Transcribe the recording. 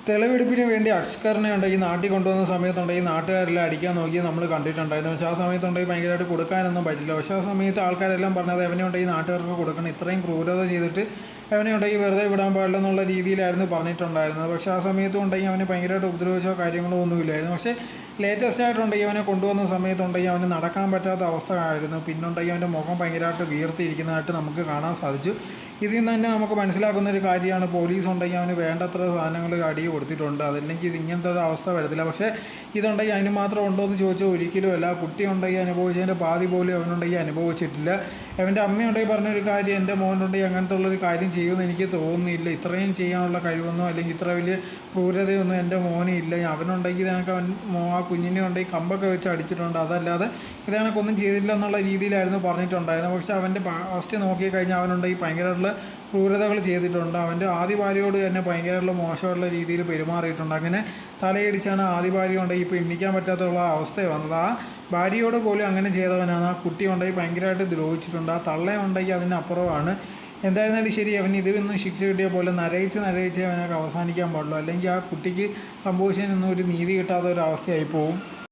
തെളിവെടുപ്പിന് വേണ്ടി അക്ഷ്കറിനെ ഉണ്ടെങ്കിൽ നാട്ടിൽ കൊണ്ടുവന്ന സമയത്തുണ്ടെങ്കിൽ നാട്ടുകാരെല്ലാം അടിക്കാൻ നോക്കി നമ്മൾ കണ്ടിട്ടുണ്ടായിരുന്നു. പക്ഷേ ആ സമയത്തുണ്ടെങ്കിൽ ഭയങ്കരമായിട്ട് കൊടുക്കാനൊന്നും പറ്റില്ല. പക്ഷേ ആ സമയത്ത് ആൾക്കാരെല്ലാം പറഞ്ഞത് അവനെ ഉണ്ടെങ്കിൽ നാട്ടുകാർക്ക് കൊടുക്കണം, ഇത്രയും ക്രൂരത ചെയ്തിട്ട് അവനെ ഉണ്ടെങ്കിൽ വെറുതെ വിടാൻ പാടില്ല എന്നുള്ള രീതിയിലായിരുന്നു പറഞ്ഞിട്ടുണ്ടായിരുന്നത്. പക്ഷേ ആ സമയത്തും ഉണ്ടെങ്കിൽ അവന് ഭയങ്കരമായിട്ട് ഉപദ്രവിച്ചോ കാര്യങ്ങളോ ഒന്നുമില്ലായിരുന്നു. പക്ഷേ ലേറ്റസ്റ്റ് ആയിട്ടുണ്ടെങ്കിൽ അവനെ കൊണ്ടുവന്ന സമയത്തുണ്ടെങ്കിൽ അവന് നടക്കാൻ പറ്റാത്ത അവസ്ഥ ആയിരുന്നു. പിന്നുണ്ടെങ്കിൽ അവൻ്റെ മുഖം ഭയങ്കരമായിട്ട് വീർത്തിരിക്കുന്നതായിട്ട് നമുക്ക് കാണാൻ സാധിച്ചു. ഇതിൽ നിന്ന് തന്നെ നമുക്ക് മനസ്സിലാക്കുന്ന ഒരു കാര്യമാണ്, പോലീസ് ഉണ്ടെങ്കിൽ അവന് വേണ്ടത്ര സാധനങ്ങൾ അടി കൊടുത്തിട്ടുണ്ട്, അതല്ലെങ്കിൽ ഇത് ഇങ്ങനത്തെ ഒരു അവസ്ഥ വരത്തില്ല. പക്ഷേ ഇതുണ്ടെങ്കിൽ അതിന് മാത്രം ഉണ്ടോ എന്ന് ചോദിച്ചാൽ ഒരിക്കലും അല്ല. കുട്ടി ഉണ്ടെങ്കിൽ അനുഭവിച്ചതിൻ്റെ പാതി പോലും അവനുണ്ടെങ്കിൽ അനുഭവിച്ചിട്ടില്ല. അവൻ്റെ അമ്മയുണ്ടെങ്കിൽ പറഞ്ഞൊരു കാര്യം, എൻ്റെ മോനുണ്ടെങ്കിൽ അങ്ങനത്തെ ഉള്ളൊരു കാര്യം ചെയ്യുമെന്ന് എനിക്ക് തോന്നുന്നില്ല, ഇത്രയും ചെയ്യാനുള്ള കഴിവൊന്നും അല്ലെങ്കിൽ ഇത്ര വലിയ ക്രൂരതയൊന്നും എൻ്റെ മോന് ഇല്ല, അവനുണ്ടെങ്കിൽ ഇതേക്ക് അവൻ ആ കുഞ്ഞിനെ ഉണ്ടെങ്കിൽ കമ്പൊക്കെ വെച്ച് അടിച്ചിട്ടുണ്ട്, അതല്ലാതെ ഇതേക്കൊന്നും ചെയ്തില്ല എന്നുള്ള രീതിയിലായിരുന്നു പറഞ്ഞിട്ടുണ്ടായിരുന്നത്. പക്ഷേ അവൻ്റെ ഫസ്റ്റ് നോക്കിക്കഴിഞ്ഞാൽ അവനുണ്ടെങ്കിൽ ഭയങ്കരമായിട്ടുള്ള ക്രൂരതകൾ ചെയ്തിട്ടുണ്ട്. അവൻ്റെ ആദ്യ ഭാര്യയോട് തന്നെ ഭയങ്കരമുള്ള മോശമുള്ള രീതിയിൽ പെരുമാറിയിട്ടുണ്ട്. അങ്ങനെ തലയിടിച്ചാണ് ആദ്യ ഭാര്യ ഉണ്ടെങ്കിൽ ഇപ്പോൾ എണ്ണിക്കാൻ പറ്റാത്തുള്ള അവസ്ഥ വന്നത്. ആ ഭാര്യയോട് പോലും അങ്ങനെ ചെയ്തവനാണ്. ആ കുട്ടി ഉണ്ടെങ്കിൽ ഭയങ്കരമായിട്ട് ദ്രോഹിച്ചിട്ടുണ്ട്. ആ തള്ളയുണ്ടെങ്കിൽ അതിനപ്പുറമാണ്. എന്തായിരുന്നാലും ശരി, അവന് ഇതിലൊന്നും ശിക്ഷ കിട്ടിയ പോലെ നരയിച്ച് അവനൊക്കെ അവസാനിക്കാൻ പാടുള്ളൂ, അല്ലെങ്കിൽ ആ കുട്ടിക്ക് സംഭവിച്ചതിനൊന്നും ഒരു നീതി കിട്ടാത്ത ഒരു അവസ്ഥയായി പോകും.